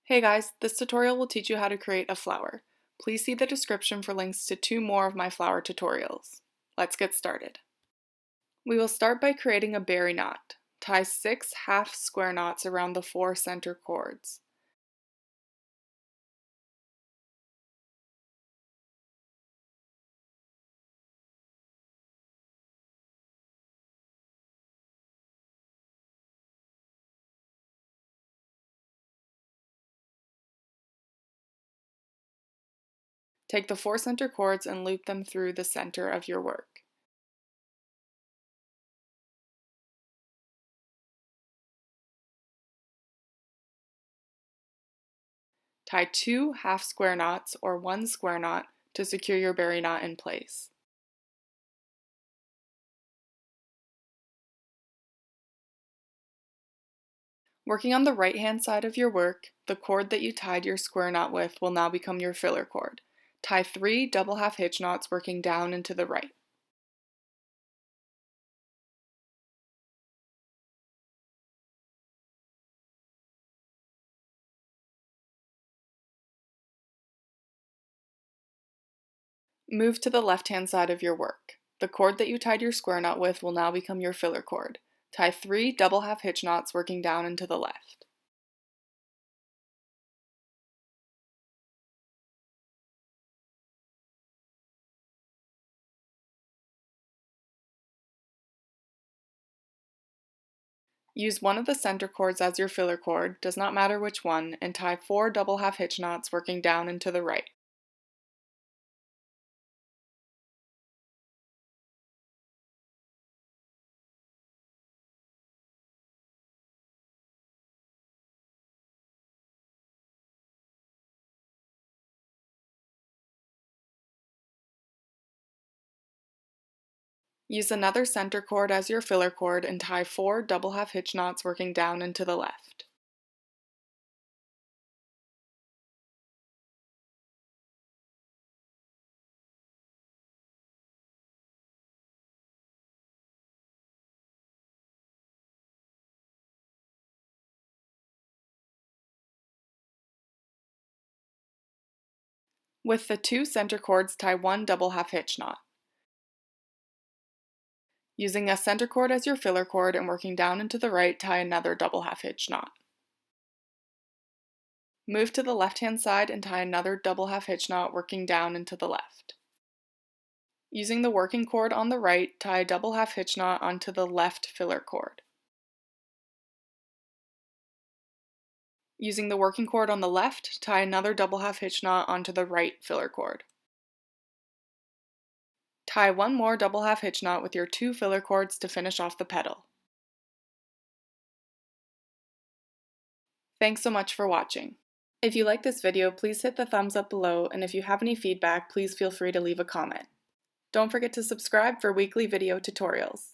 Hey guys, this tutorial will teach you how to create a flower. Please see the description for links to 2 more of my flower tutorials. Let's get started. We will start by creating a berry knot. Tie 6 half square knots around the 4 center cords. Take the 4 center cords and loop them through the center of your work. Tie 2 half square knots or 1 square knot to secure your berry knot in place. Working on the right-hand side of your work, the cord that you tied your square knot with will now become your filler cord. Tie 3 double half hitch knots working down and to the right. Move to the left-hand side of your work. The cord that you tied your square knot with will now become your filler cord. Tie 3 double half hitch knots working down and to the left. Use one of the center cords as your filler cord, does not matter which one, and tie 4 double half hitch knots working down and to the right. Use another center cord as your filler cord and tie 4 double half hitch knots working down and to the left. With the 2 center cords, tie 1 double half hitch knot. Using a center cord as your filler cord and working down and to the right, tie another double half hitch knot. Move to the left-hand side and tie another double half hitch knot working down and to the left. Using the working cord on the right, tie a double half hitch knot onto the left filler cord. Using the working cord on the left, tie another double half hitch knot onto the right filler cord. Tie 1 more double half hitch knot with your 2 filler cords to finish off the petal. Thanks so much for watching. If you like this video, please hit the thumbs up below, and if you have any feedback, please feel free to leave a comment. Don't forget to subscribe for weekly video tutorials.